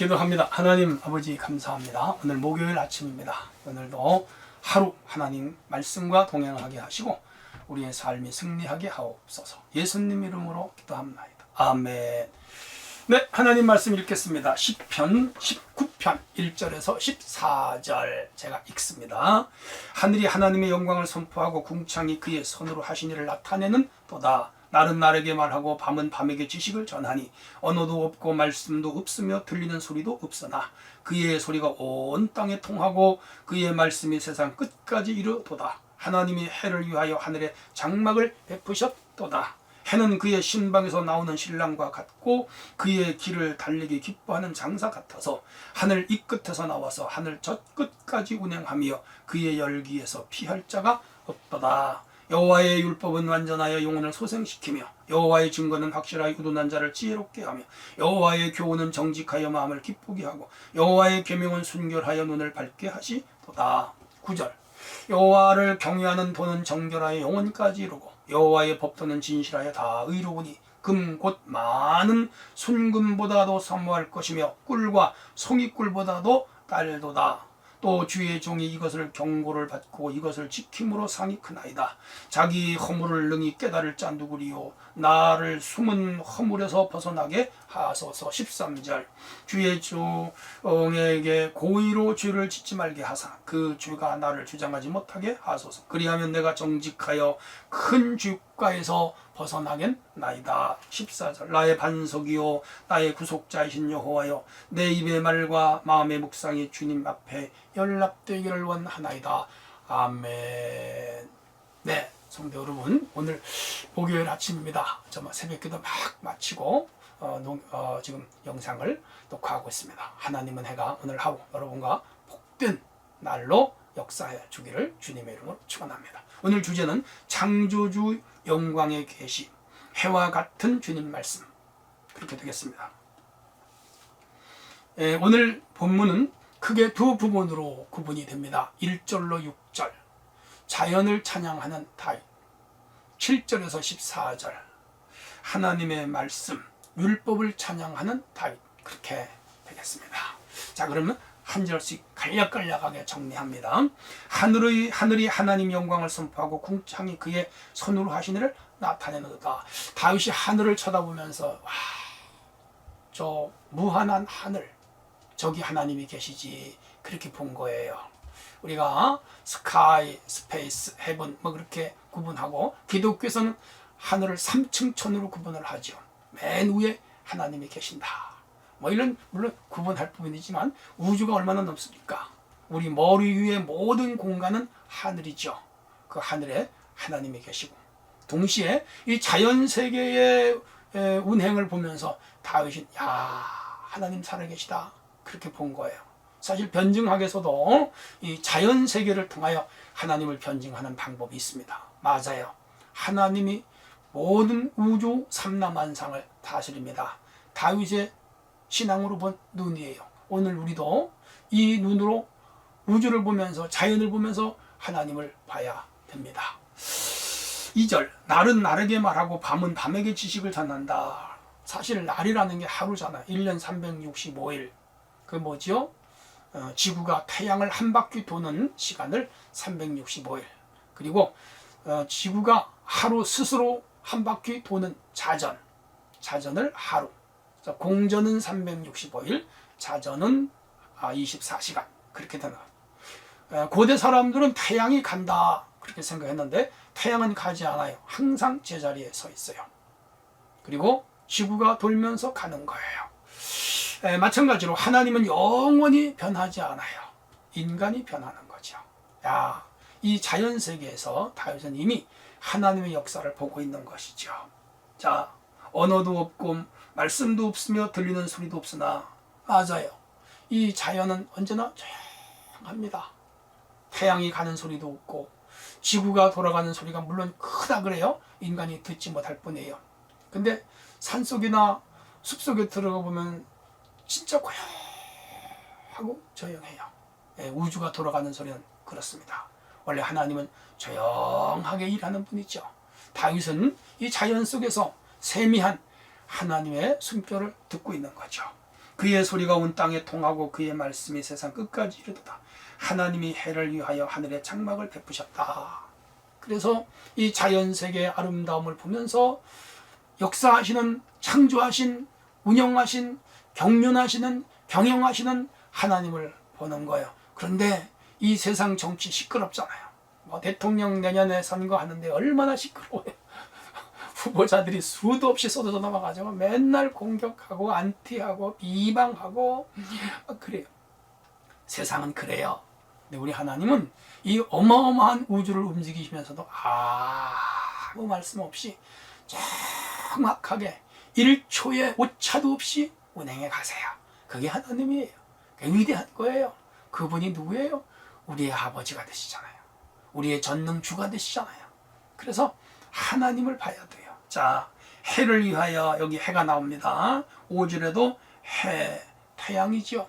기도합니다. 하나님 아버지 감사합니다. 오늘 목요일 아침입니다. 오늘도 하루 하나님 말씀과 동행하게 하시고 우리의 삶이 승리하게 하옵소서. 예수님 이름으로 기도합나이다. 아멘. 네, 하나님 말씀 읽겠습니다. 시편 19편 1절에서 14절 제가 읽습니다. 하늘이 하나님의 영광을 선포하고 궁창이 그의 손으로 하신 일을 나타내는 도다. 날은 날에게 말하고 밤은 밤에게 지식을 전하니 언어도 없고 말씀도 없으며 들리는 소리도 없으나 그의 소리가 온 땅에 통하고 그의 말씀이 세상 끝까지 이르도다. 하나님이 해를 위하여 하늘에 장막을 베푸셨도다. 해는 그의 신방에서 나오는 신랑과 같고 그의 길을 달리기 기뻐하는 장사 같아서 하늘 이 끝에서 나와서 하늘 저 끝까지 운행하며 그의 열기에서 피할 자가 없도다. 여호와의 율법은 완전하여 영혼을 소생시키며 여호와의 증거는 확실하여 우둔한 자를 지혜롭게 하며 여호와의 교훈은 정직하여 마음을 기쁘게 하고 여호와의 계명은 순결하여 눈을 밝게 하시도다. 9절 여호와를 경외하는 도는 정결하여 영혼까지 이루고 여호와의 법도는 진실하여 다 의로우니 금 곧 많은 순금보다도 사모할 것이며 꿀과 송이꿀보다도 달도다. 또 주의 종이 이것을 경고를 받고 이것을 지킴으로 상이 크나이다. 자기 허물을 능히 깨달을 자 누구리요. 나를 숨은 허물에서 벗어나게 하소서. 13절 주의 종에게 고의로 죄를 짓지 말게 하사 그 죄가 나를 주장하지 못하게 하소서. 그리하면 내가 정직하여 큰 죄가에서 벗어나겠나이다. 14절 나의 반석이요 나의 구속자이신 여호와여 내 입의 말과 마음의 묵상이 주님 앞에 연락되기를 원하나이다. 아멘. 네, 성도 여러분, 오늘 목요일 아침입니다. 정말 새벽기도 막 마치고 지금 영상을 녹화하고 있습니다. 하나님은 해가 오늘 하루 여러분과 복된 날로 역사해 주기를 주님의 이름으로 축원합니다. 오늘 주제는 창조주 영광의 계시, 해와 같은 주님 말씀, 그렇게 되겠습니다. 오늘 본문은 크게 두 부분으로 구분이 됩니다. 1절로 6절 자연을 찬양하는 다윗, 7절에서 14절 하나님의 말씀, 율법을 찬양하는 다윗, 그렇게 되겠습니다. 자, 그러면 한 절씩 간략간략하게 정리합니다. 하늘이 하나님 영광을 선포하고 궁창이 그의 손으로 하신 일을 나타내는도다. 다윗이 하늘을 쳐다보면서 와, 저 무한한 하늘, 저기 하나님이 계시지, 그렇게 본 거예요. 우리가 스카이, 스페이스, 헤븐 뭐 그렇게 구분하고 기독교에서는 하늘을 3층천으로 구분을 하죠. 맨 위에 하나님이 계신다. 뭐 이런 물론 구분할 부분이지만 우주가 얼마나 넓습니까? 우리 머리 위에 모든 공간은 하늘이죠. 그 하늘에 하나님이 계시고 동시에 이 자연 세계의 운행을 보면서 다윗이 야, 하나님 살아계시다, 그렇게 본 거예요. 사실 변증학에서도 이 자연 세계를 통하여 하나님을 변증하는 방법이 있습니다. 맞아요. 하나님이 모든 우주 삼라만상을 다스립니다. 다윗의 신앙으로 본 눈이에요. 오늘 우리도 이 눈으로 우주를 보면서 자연을 보면서 하나님을 봐야 됩니다. 2절 날은 날에게 말하고 밤은 밤에게 지식을 전한다. 사실 날이라는 게 하루잖아요. 1년 365일. 그 뭐죠? 지구가 태양을 한 바퀴 도는 시간을 365일. 그리고 지구가 하루 스스로 한 바퀴 도는 자전을 하루. 공전은 365일, 자전은 24시간. 그렇게 되나. 고대 사람들은 태양이 간다, 그렇게 생각했는데 태양은 가지 않아요. 항상 제자리에 서 있어요. 그리고 지구가 돌면서 가는 거예요. 마찬가지로 하나님은 영원히 변하지 않아요. 인간이 변하는 거죠. 야, 이 자연 세계에서 다윗은 이미 하나님의 역사를 보고 있는 것이죠. 자, 언어도 없고 말씀도 없으며 들리는 소리도 없으나 맞아요. 이 자연은 언제나 조용합니다. 태양이 가는 소리도 없고 지구가 돌아가는 소리가 물론 크다 그래요. 인간이 듣지 못할 뿐이에요. 근데 산속이나 숲속에 들어가 보면 진짜 고요하고 조용해요. 우주가 돌아가는 소리는 그렇습니다. 원래 하나님은 조용하게 일하는 분이죠. 다윗은 이 자연 속에서 세미한 하나님의 숨결을 듣고 있는 거죠. 그의 소리가 온 땅에 통하고 그의 말씀이 세상 끝까지 이르도다. 하나님이 해를 위하여 하늘에 장막을 베푸셨다. 그래서 이 자연세계의 아름다움을 보면서 역사하시는, 창조하신, 운영하신, 경륜하시는, 경영하시는 하나님을 보는 거예요. 그런데 이 세상 정치 시끄럽잖아요. 뭐 대통령 내년에 선거하는데 얼마나 시끄러워요. 후보자들이 수도 없이 쏟아져 나와가지고 맨날 공격하고 안티하고 비방하고 그래요. 세상은 그래요. 근데 우리 하나님은 이 어마어마한 우주를 움직이시면서도 아무 말씀 없이 정확하게 1초의 오차도 없이 운행해 가세요. 그게 하나님이에요. 그게 위대한 거예요. 그분이 누구예요? 우리의 아버지가 되시잖아요. 우리의 전능주가 되시잖아요. 그래서 하나님을 봐야 돼요. 자, 해를 위하여, 여기 해가 나옵니다. 5절에도 해, 태양이죠.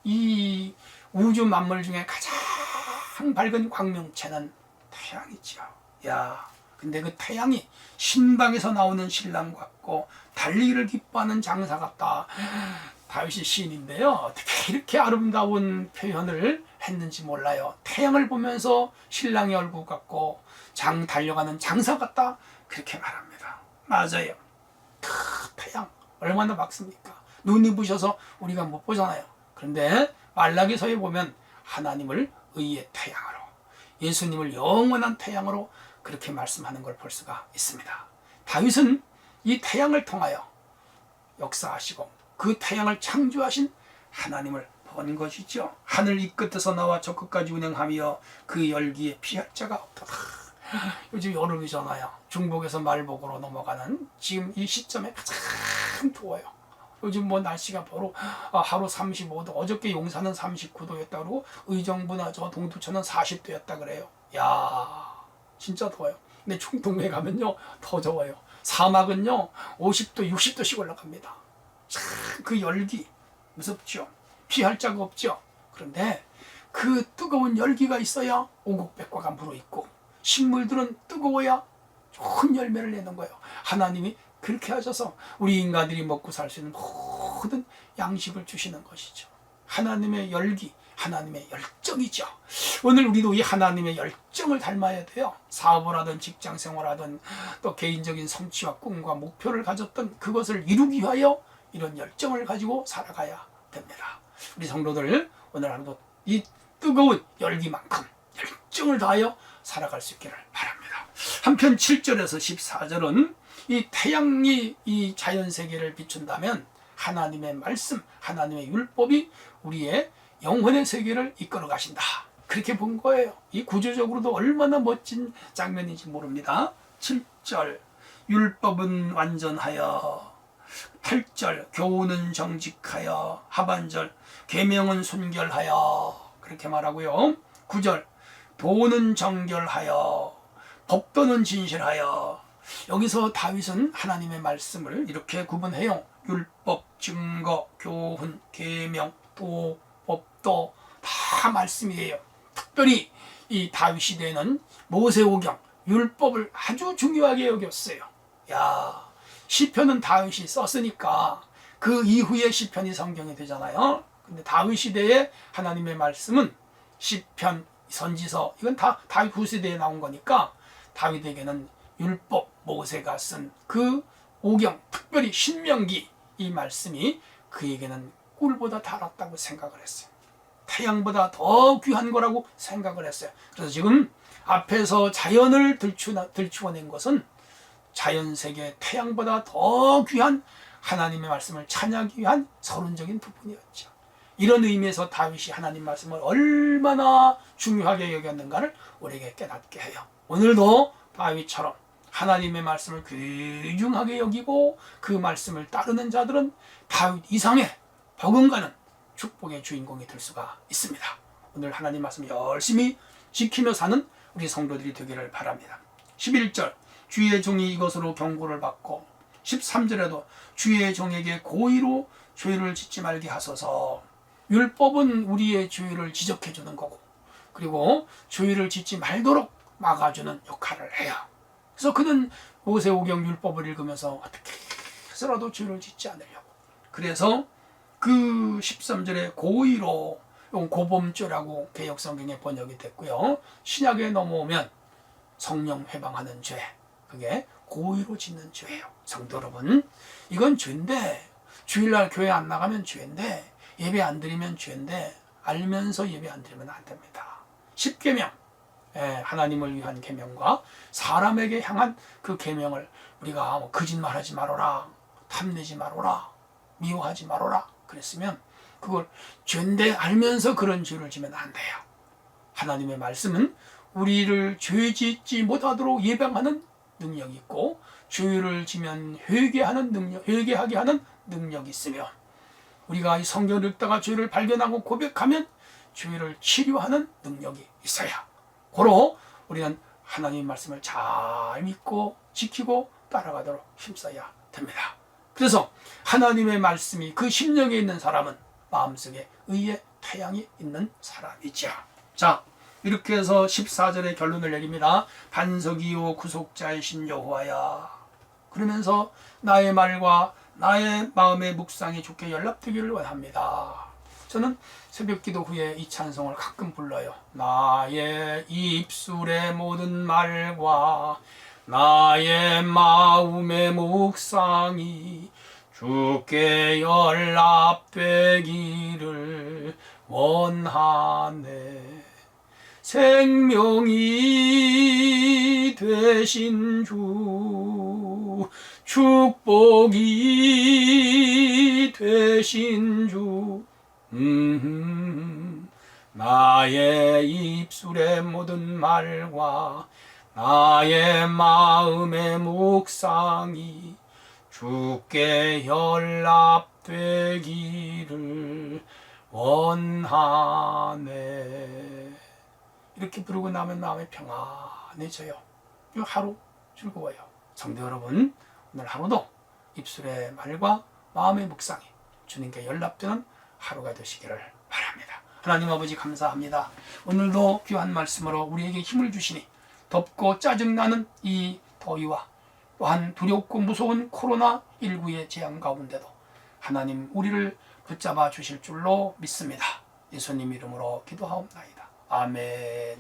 이 우주 만물 중에 가장 밝은 광명체는 태양이죠. 야, 근데 그 태양이 신방에서 나오는 신랑 같고 달리기를 기뻐하는 장사 같다. 다윗이 시인인데요. 어떻게 이렇게 아름다운 표현을 했는지 몰라요. 태양을 보면서 신랑의 얼굴 같고 달려가는 장사 같다. 그렇게 말합니다. 맞아요. 태양 얼마나 밝습니까? 눈이 부셔서 우리가 못 보잖아요. 그런데 말라기서에 보면 하나님을 의의 태양으로, 예수님을 영원한 태양으로 그렇게 말씀하는 걸 볼 수가 있습니다. 다윗은 이 태양을 통하여 역사하시고 그 태양을 창조하신 하나님을 본 것이죠. 하늘 이 끝에서 나와 저 끝까지 운행하며 그 열기에 피할 자가 없도다. 요즘 여름이잖아요. 중복에서 말복으로 넘어가는 지금 이 시점에 가장 더워요. 요즘 뭐 날씨가 바로 하루 35도, 어저께 용산은 39도였다 그러고 의정부나 저 동두천은 40도였다 그래요. 야, 진짜 더워요. 근데 중동에 가면요 더 더워요. 사막은요 50도, 60도씩 올라갑니다. 참 그 열기 무섭죠. 피할 자가 없죠. 그런데 그 뜨거운 열기가 있어야 오곡백과가 물어있고 식물들은 뜨거워야 좋은 열매를 내는 거예요. 하나님이 그렇게 하셔서 우리 인간들이 먹고 살 수 있는 모든 양식을 주시는 것이죠. 하나님의 열기, 하나님의 열정이죠. 오늘 우리도 이 하나님의 열정을 닮아야 돼요. 사업을 하든 직장생활을 하든 또 개인적인 성취와 꿈과 목표를 가졌던 그것을 이루기 위하여 이런 열정을 가지고 살아가야 됩니다. 우리 성도들 오늘 하루도 이 뜨거운 열기만큼 열정을 다하여 살아갈 수 있기를 바랍니다. 한편 7절에서 14절은 이 태양이 이 자연세계를 비춘다면 하나님의 말씀, 하나님의 율법이 우리의 영혼의 세계를 이끌어 가신다. 그렇게 본 거예요. 이 구조적으로도 얼마나 멋진 장면인지 모릅니다. 7절 율법은 완전하여, 8절 교훈은 정직하여, 하반절 계명은 순결하여 그렇게 말하고요. 9절 도는 정결하여, 법도는 진실하여. 여기서 다윗은 하나님의 말씀을 이렇게 구분해요. 율법, 증거, 교훈, 계명, 도, 법도 다 말씀이에요. 특별히 이 다윗 시대에는 모세오경, 율법을 아주 중요하게 여겼어요. 야, 시편은 다윗이 썼으니까 그 이후에 시편이 성경이 되잖아요. 근데 다윗 시대에 하나님의 말씀은 시편, 선지서 이건 다 다윗 후세대에 나온 거니까 다윗에게는 율법, 모세가 쓴 그 오경, 특별히 신명기 이 말씀이 그에게는 꿀보다 달았다고 생각을 했어요. 태양보다 더 귀한 거라고 생각을 했어요. 그래서 지금 앞에서 자연을 들추어낸 것은 자연세계 태양보다 더 귀한 하나님의 말씀을 찬양하기 위한 서론적인 부분이었죠. 이런 의미에서 다윗이 하나님 말씀을 얼마나 중요하게 여겼는가를 우리에게 깨닫게 해요. 오늘도 다윗처럼 하나님의 말씀을 귀중하게 여기고 그 말씀을 따르는 자들은 다윗 이상의 버금가는 축복의 주인공이 될 수가 있습니다. 오늘 하나님 말씀 열심히 지키며 사는 우리 성도들이 되기를 바랍니다. 11절 주의 종이 이것으로 경고를 받고, 13절에도 주의 종에게 고의로 죄를 짓지 말게 하소서. 율법은 우리의 죄를 지적해 주는 거고, 그리고 죄를 짓지 말도록 막아주는 역할을 해요. 그래서 그는 모세오경 율법을 읽으면서 어떻게 해서라도 죄를 짓지 않으려고, 그래서 그 13절에 고의로 고범죄라고 개역성경에 번역이 됐고요. 신약에 넘어오면 성령 회방하는 죄, 그게 고의로 짓는 죄예요. 성도 여러분, 이건 죄인데, 주일날 교회 안 나가면 죄인데, 예배 안 드리면 죄인데, 알면서 예배 안 드리면 안 됩니다. 10계명, 하나님을 위한 계명과 사람에게 향한 그 계명을 우리가 거짓말하지 말아라, 탐내지 말아라, 미워하지 말아라 그랬으면 그걸 죄인데 알면서 그런 죄를 지면 안 돼요. 하나님의 말씀은 우리를 죄 짓지 못하도록 예방하는 능력이 있고, 죄를 지면 회개하는 능력, 회개하게 하는 능력이 있으며, 우리가 이 성경을 읽다가 죄를 발견하고 고백하면 죄를 치료하는 능력이 있어야 고로 우리는 하나님의 말씀을 잘 믿고 지키고 따라가도록 힘써야 됩니다. 그래서 하나님의 말씀이 그 심령에 있는 사람은 마음속에 의의 태양이 있는 사람이죠. 자, 이렇게 해서 14절의 결론을 내립니다. 반석이요 구속자이신 여호와야. 그러면서 나의 말과 나의 마음의 묵상이 주께 연락되기를 원합니다. 저는 새벽기도 후에 이 찬송을 가끔 불러요. 나의 입술의 모든 말과 나의 마음의 묵상이 주께 연락되기를 원하네. 생명이 되신 주, 축복이 되신 주, 나의 입술의 모든 말과 나의 마음의 묵상이 주께 연락되기를 원하네. 이렇게 부르고 나면 마음이 평안해져요. 하루 즐거워요. 성도 여러분, 오늘 하루도 입술의 말과 마음의 묵상이 주님께 연락되는 하루가 되시기를 바랍니다. 하나님 아버지 감사합니다. 오늘도 귀한 말씀으로 우리에게 힘을 주시니 덥고 짜증나는 이 더위와 또한 두렵고 무서운 코로나19의 재앙 가운데도 하나님 우리를 붙잡아 주실 줄로 믿습니다. 예수님 이름으로 기도하옵나이다. 아멘.